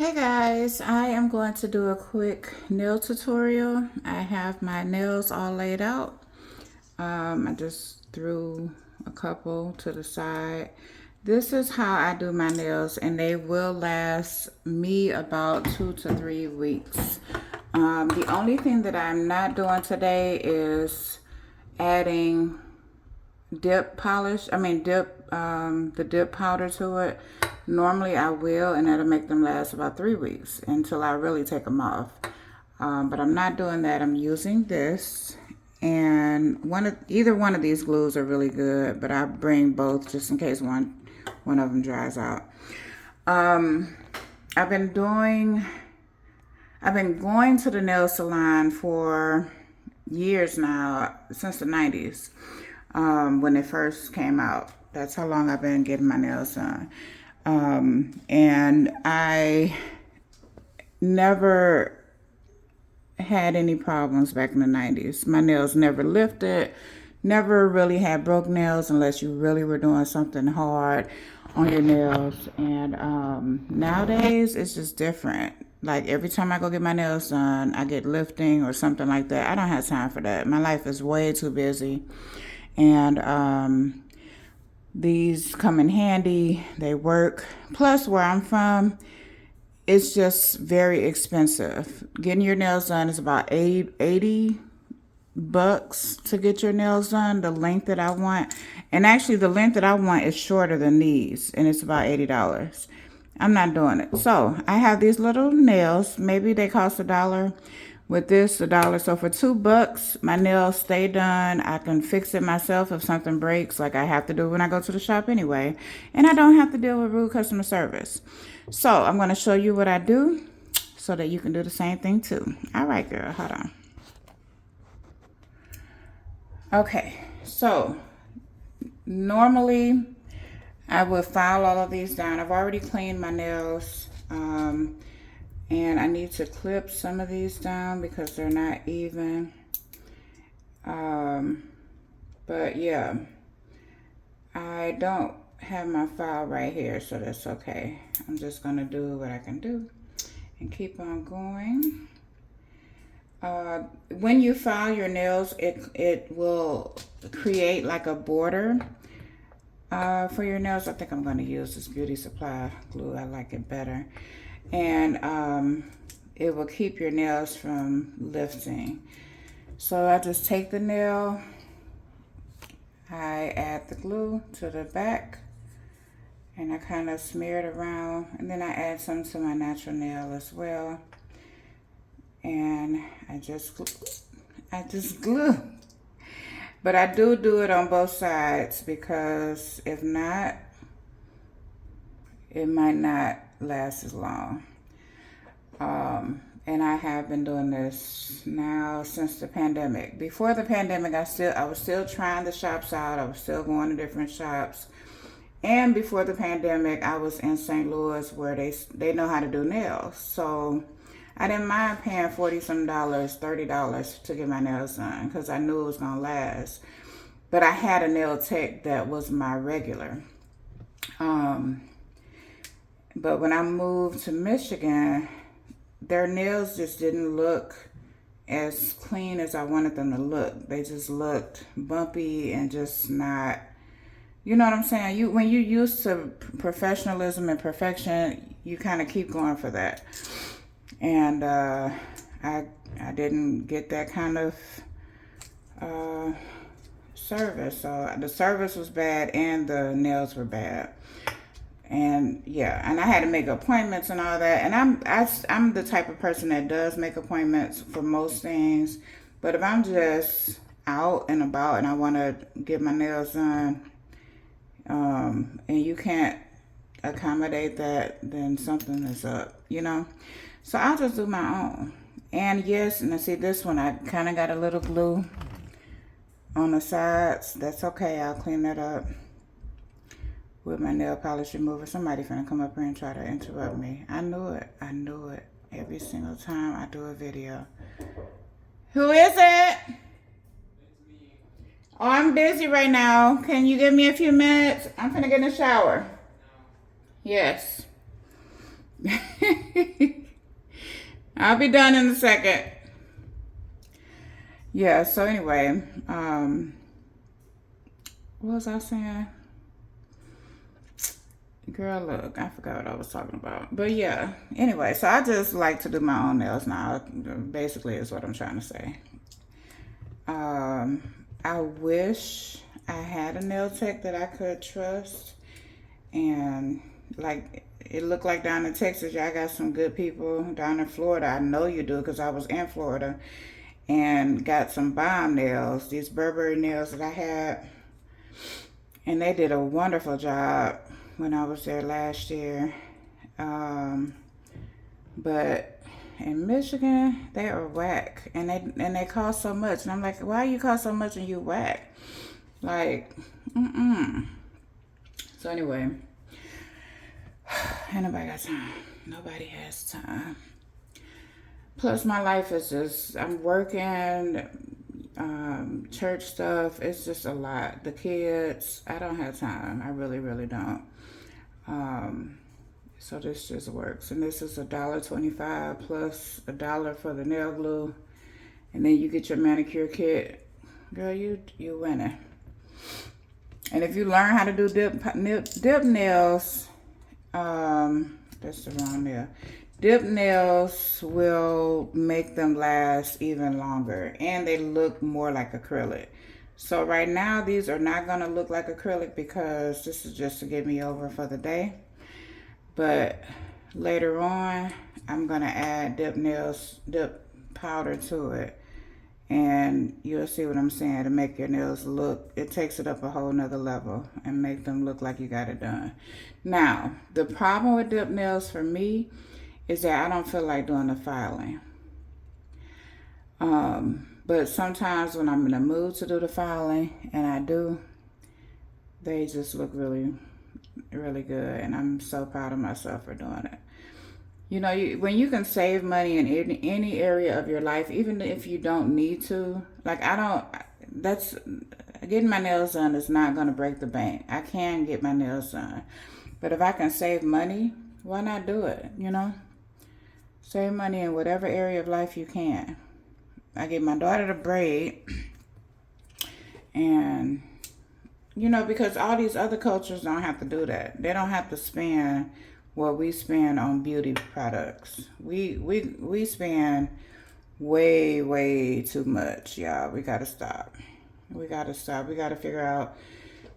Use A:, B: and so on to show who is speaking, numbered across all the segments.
A: Hey guys, I am going to do a quick nail tutorial. I have my nails all laid out. I just threw a couple to the side. This is how I do my nails, and they will last me about 2 to 3 weeks. The only thing that I'm not doing today is adding the dip powder to it. Normally I will, and that'll make them last about 3 weeks until I really take them off. But I'm not doing that. I'm using this, and either one of these glues are really good, but I bring both just in case one of them dries out. Um, I've been going to the nail salon for years now, since the 90s, when it first came out. That's how long I've been getting my nails done. And I never had any problems back in the 90s. My nails never lifted, never really had broke nails unless you really were doing something hard on your nails. And nowadays, it's just different. Like every time I go get my nails done, I get lifting or something like that. I don't have time for that. My life is way too busy. And these come in handy. They work. Plus, where I'm from, it's just very expensive. Getting your nails done is about $80 to get your nails done, the length that I want. And actually, the length that I want is shorter than these, and it's about $80. I'm not doing it. So I have these little nails. Maybe they cost $1. With this, $1. So for $2, my nails stay done. I can fix it myself if something breaks, like I have to do when I go to the shop anyway. And I don't have to deal with rude customer service. So I'm going to show you what I do so that you can do the same thing too. All right, girl, hold on. Okay, so normally I would file all of these down. I've already cleaned my nails. And I need to clip some of these down because they're not even. But yeah, I don't have my file right here, so that's okay. I'm just gonna do what I can do and keep on going. When you file your nails, it will create like a border for your nails. I think I'm gonna use this beauty supply glue. I like it better. And it will keep your nails from lifting. So I just take the nail, I add the glue to the back, and I kind of smear it around, and then I add some to my natural nail as well. And I just glue. But I do it on both sides because if not, it might not last as long. And I have been doing this now since the pandemic. Before the pandemic, I was still trying the shops out. I was still going to different shops. And before the pandemic, I was in St. Louis where they know how to do nails. So I didn't mind paying $40-some, $30 to get my nails done because I knew it was gonna last. But I had a nail tech that was my regular. But when I moved to Michigan, their nails just didn't look as clean as I wanted them to look. They just looked bumpy and just not, you know what I'm saying? When you're used to professionalism and perfection, you kind of keep going for that. And I didn't get that kind of service. So the service was bad and the nails were bad. And yeah, and I had to make appointments and all that. And I'm the type of person that does make appointments for most things. But if I'm just out and about and I want to get my nails done, and you can't accommodate that, then something is up, you know? So I'll just do my own. And yes, and I see this one, I kind of got a little glue on the sides. That's okay, I'll clean that up with my nail polish remover. Somebody finna come up here and try to interrupt me. I knew it. Every single time I do a video. Who is it? Oh, I'm busy right now. Can you give me a few minutes? I'm finna get in the shower. Yes. I'll be done in a second. Yeah, so anyway, what was I saying? Girl, look, I forgot what I was talking about. But yeah, anyway, so I just like to do my own nails now. Basically, is what I'm trying to say. I wish I had a nail tech that I could trust. And like, it looked like down in Texas, y'all got some good people. Down in Florida, I know you do because I was in Florida and got some bomb nails, these Burberry nails that I had. And they did a wonderful job when I was there last year. Um, but in Michigan, they are whack, and they cost so much. And I'm like, why you cost so much and you whack? Like, So anyway, ain't nobody got time. Nobody has time. Plus, my life is just, I'm working, church stuff. It's just a lot. The kids, I don't have time. I really, really don't. So this just works. And this is $1.25 plus $1 for the nail glue. And then you get your manicure kit. Girl, you winning. And if you learn how to do dip nails, that's the wrong nail. Dip nails will make them last even longer, and they look more like acrylic. So right now, these are not gonna look like acrylic because this is just to get me over for the day. But later on, I'm gonna add dip powder to it. And you'll see what I'm saying, to make your nails look, it takes it up a whole nother level and make them look like you got it done. Now, the problem with dip nails for me is that I don't feel like doing the filing. But sometimes when I'm in the mood to do the filing, and I do, they just look really, really good. And I'm so proud of myself for doing it. You know, when you can save money in any area of your life, even if you don't need to, like that's, getting my nails done is not going to break the bank. I can get my nails done. But if I can save money, why not do it, you know? Save money in whatever area of life you can. I get my daughter to braid, and, you know, because all these other cultures don't have to do that. They don't have to spend what we spend on beauty products. We spend way too much, y'all. We gotta stop. We gotta figure out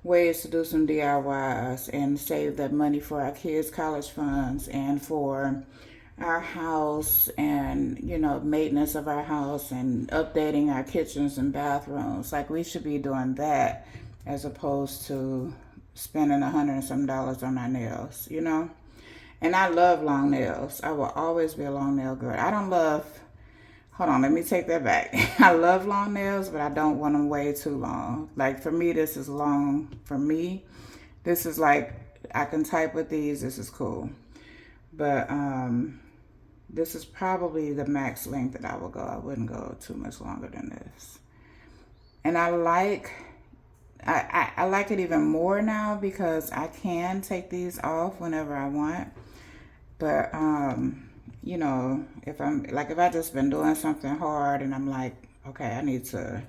A: ways to do some DIYs and save that money for our kids' college funds and for our house, and, you know, maintenance of our house and updating our kitchens and bathrooms. Like, we should be doing that as opposed to spending $100 and some on our nails, you know? And I love long nails. I will always be a long nail girl. I don't love, hold on, let me take that back. I love long nails, but I don't want them way too long. Like, for me, this is long. For me, this is like, I can type with these. This is cool. But this is probably the max length that I will go. I wouldn't go too much longer than this. And I like it even more now because I can take these off whenever I want. But, you know, if I just been doing something hard and I'm like, okay, I need to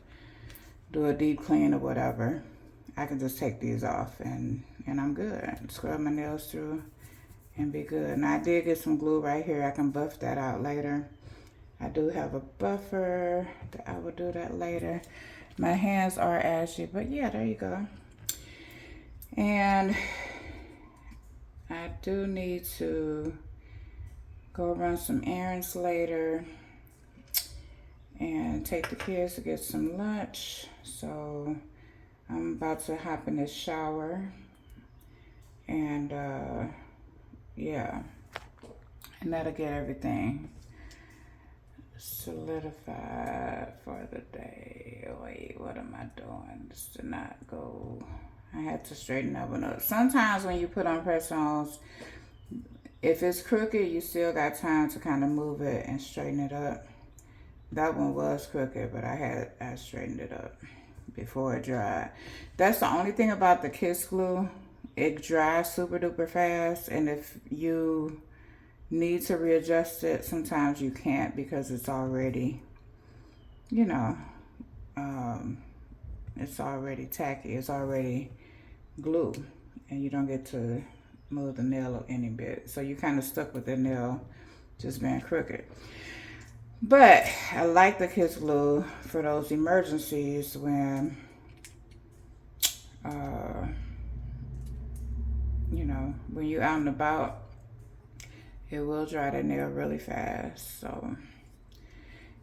A: do a deep clean or whatever, I can just take these off and I'm good. Scrub my nails through and be good. And I did get some glue right here. I can buff that out later. I do have a buffer. I will do that later. My hands are ashy, but yeah, there you go. And I do need to go run some errands later and take the kids to get some lunch. So I'm about to hop in this shower and yeah, and that'll get everything solidified for the day. Wait, what am I doing? This did not go. I had to straighten that one up. Sometimes when you put on press-ons, if it's crooked, you still got time to kind of move it and straighten it up. That one was crooked, but I straightened it up before it dried. That's the only thing about the Kiss glue. It dries super duper fast, and if you need to readjust it, sometimes you can't because it's already, you know, um, it's already tacky, it's already glue, and you don't get to move the nail any bit. So you kind of stuck with the nail just being crooked. But I like the Kiss Glue for those emergencies when, uh, when you're out and about, it will dry the nail really fast. So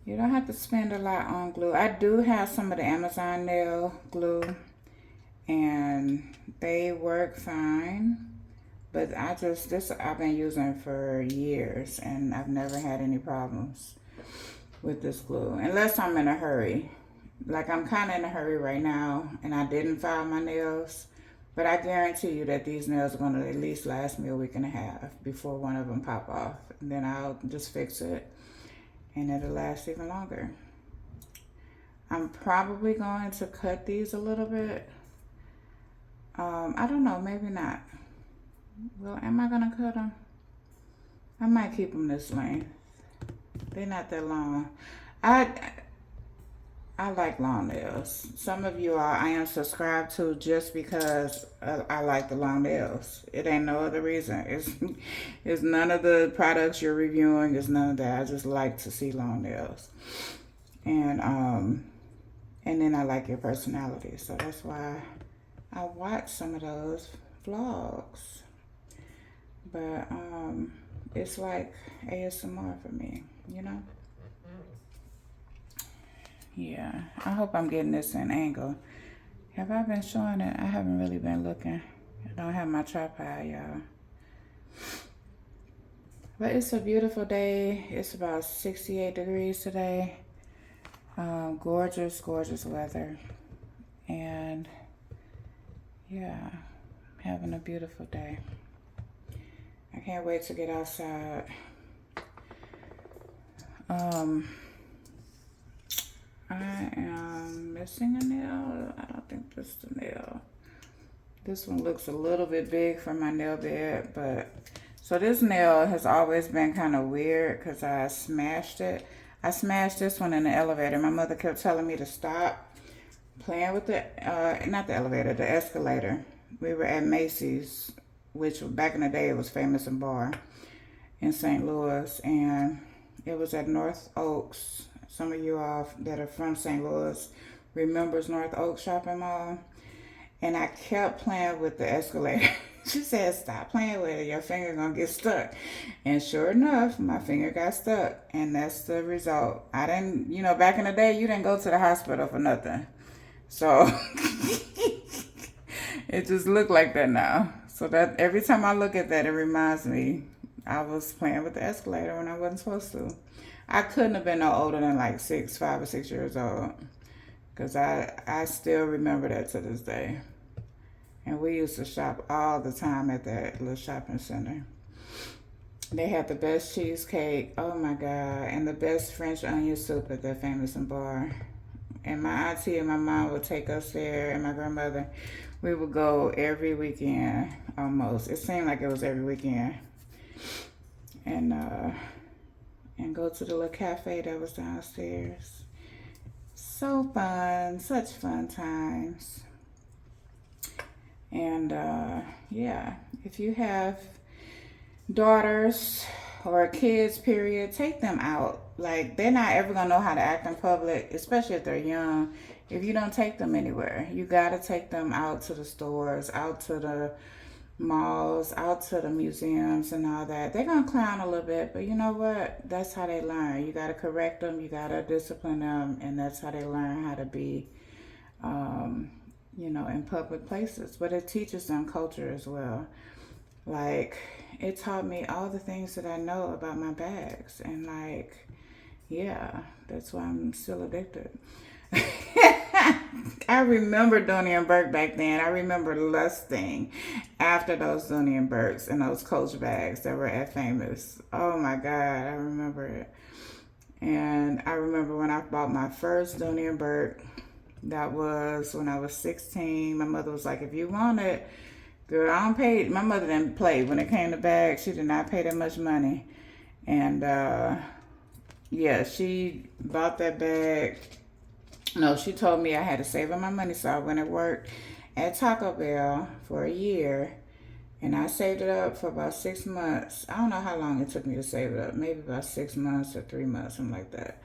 A: you don't have to spend a lot on glue. I do have some of the Amazon nail glue, and they work fine. But this I've been using for years, and I've never had any problems with this glue. Unless I'm in a hurry. Like I'm kind of in a hurry right now, and I didn't file my nails. But I guarantee you that these nails are going to at least last me a week and a half before one of them pop off. And then I'll just fix it, and it'll last even longer. I'm probably going to cut these a little bit. I don't know, maybe not. Well, am I going to cut them? I might keep them this length. They're not that long. I like long nails. Some of you I am subscribed to just because I like the long nails. It ain't no other reason. It's none of the products you're reviewing. It's none of that. I just like to see long nails. And then I like your personality. So that's why I watch some of those vlogs. But it's like ASMR for me, you know? Yeah, I hope I'm getting this in angle. Have I been showing it? I haven't really been looking. I don't have my tripod, y'all. But it's a beautiful day. It's about 68 degrees today. Gorgeous, gorgeous weather. And yeah, having a beautiful day. I can't wait to get outside. I am missing a nail. I don't think this is the nail. This one looks a little bit big for my nail bed, but so this nail has always been kind of weird because I smashed it. I smashed this one in the elevator. My mother kept telling me to stop playing with the, not the elevator, the escalator. We were at Macy's, which back in the day it was famous and bar in St. Louis, and it was at North Oaks. Some of you all that are from St. Louis remembers North Oaks Shopping Mall. And I kept playing with the escalator. She said, stop playing with it. Your finger gonna get stuck. And sure enough, my finger got stuck. And that's the result. I didn't, back in the day, you didn't go to the hospital for nothing. So it just looked like that now. So that every time I look at that, it reminds me I was playing with the escalator when I wasn't supposed to. I couldn't have been no older than like 5 or 6 years old, because I still remember that to this day. And we used to shop all the time at that little shopping center. They had the best cheesecake, oh my God, and the best French onion soup at that famous bar. And my auntie and my mom would take us there, and my grandmother. We would go every weekend, almost. It seemed like it was every weekend. And go to the little cafe that was downstairs. So fun, such fun times. And yeah, if you have daughters or kids, period, take them out. Like, they're not ever gonna know how to act in public, especially if they're young, if you don't take them anywhere. You gotta take them out to the stores, out to the malls, out to the museums and all that. They're gonna clown a little bit, but you know what? That's how they learn. You gotta correct them, you gotta discipline them, and that's how they learn how to be, in public places. But it teaches them culture as well. Like, it taught me all the things that I know about my bags, and like, yeah, that's why I'm still addicted. I remember Dooney and Burke back then. I remember lusting after those Dooney and Burkes and those Coach bags that were at Famous. Oh my God, I remember it. And I remember when I bought my first Dooney and Burke, that was when I was 16. My mother was like, if you want it, Girl, I don't pay. My mother didn't play when it came to bags. She did not pay that much money, and yeah, she bought that bag. No, she told me I had to save up my money, so I went and worked at Taco Bell for a year, and I saved it up for about 6 months. I don't know how long it took me to save it up. Maybe about 6 months or 3 months, something like that.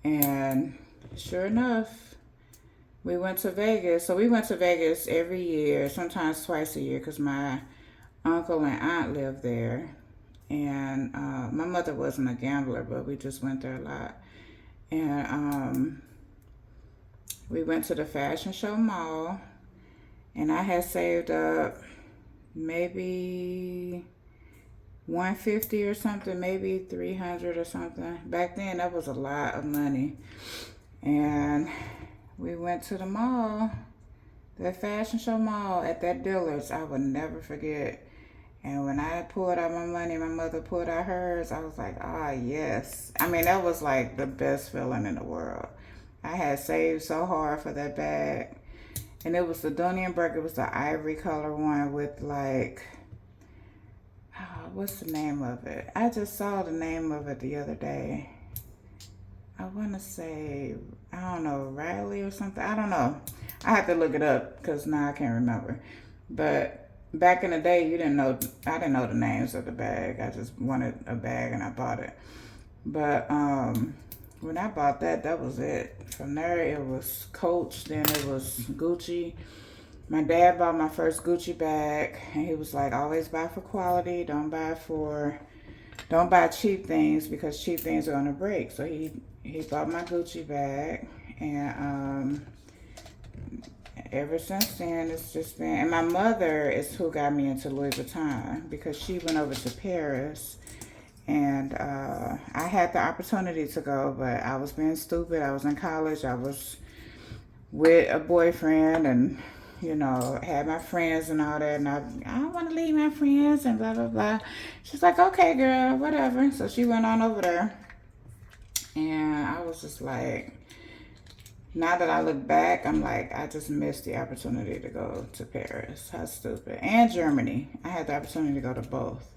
A: And sure enough, we went to Vegas. So we went to Vegas every year, sometimes twice a year, because my uncle and aunt lived there. And my mother wasn't a gambler, but we just went there a lot. And we went to the Fashion Show Mall, and I had saved up maybe 150 or something, maybe 300 or something. Back then, that was a lot of money. And we went to the mall, the Fashion Show Mall at that Dillard's. I will never forget. And when I pulled out my money, my mother pulled out hers, I was like, ah, yes. I mean, that was like the best feeling in the world. I had saved so hard for that bag. And it was the Donnie & Burke. It was the ivory color one with like, oh, what's the name of it? I just saw the name of it the other day. I want to say, I don't know, Riley or something. I don't know. I have to look it up because now I can't remember. But back in the day, I didn't know the names of the bag. I just wanted a bag and I bought it. But when I bought that, that was it. From there, it was Coach, then it was Gucci. My dad bought my first Gucci bag, and he was like, always buy for quality. Don't buy cheap things because cheap things are on the break. So he bought my Gucci bag, and ever since then, it's just been. And my mother is who got me into Louis Vuitton because she went over to Paris, and I had the opportunity to go, but I was being stupid. I was in college. I was with a boyfriend, and had my friends and all that, and I don't want to leave my friends and blah, blah, blah. She's like, okay, girl, whatever. So she went on over there, and I was just like, now that I look back, I'm like, I just missed the opportunity to go to Paris. How stupid. And Germany. I had the opportunity to go to both,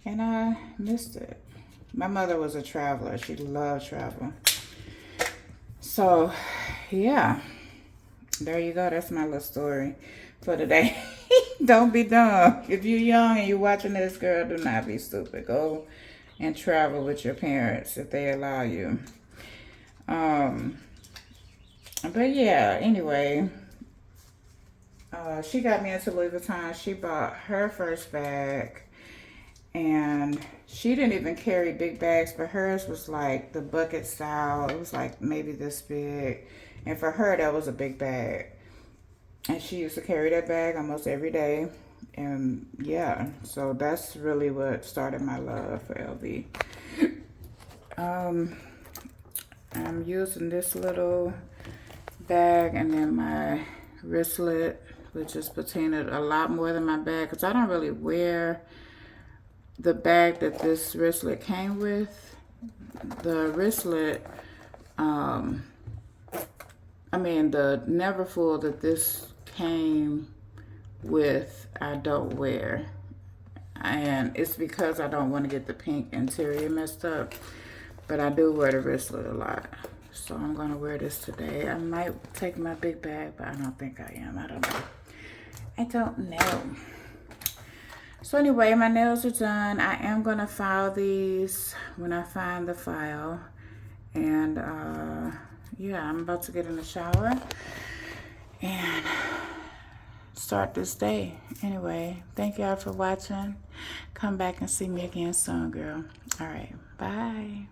A: and I missed it. My mother was a traveler. She loved travel. So, yeah. There you go. That's my little story for today. Don't be dumb. If you're young and you're watching this, girl, do not be stupid. Go and travel with your parents if they allow you. But yeah, anyway, she got me into Louis Vuitton. She bought her first bag, and she didn't even carry big bags, but hers was like the bucket style. It was like maybe this big. And for her, that was a big bag. And she used to carry that bag almost every day. And yeah, so that's really what started my love for LV. I'm using this little bag and then my wristlet, which is patinaed a lot more than my bag, because I don't really wear the bag that this wristlet came with. The wristlet, the Neverfull that this came with, I don't wear. And it's because I don't want to get the pink interior messed up. But I do wear the wristlet a lot. So I'm going to wear this today. I might take my big bag, but I don't think I am. I don't know. I don't know. So anyway, my nails are done. I am going to file these when I find the file. And yeah, I'm about to get in the shower and start this day. Anyway, thank y'all for watching. Come back and see me again soon, girl. All right, bye.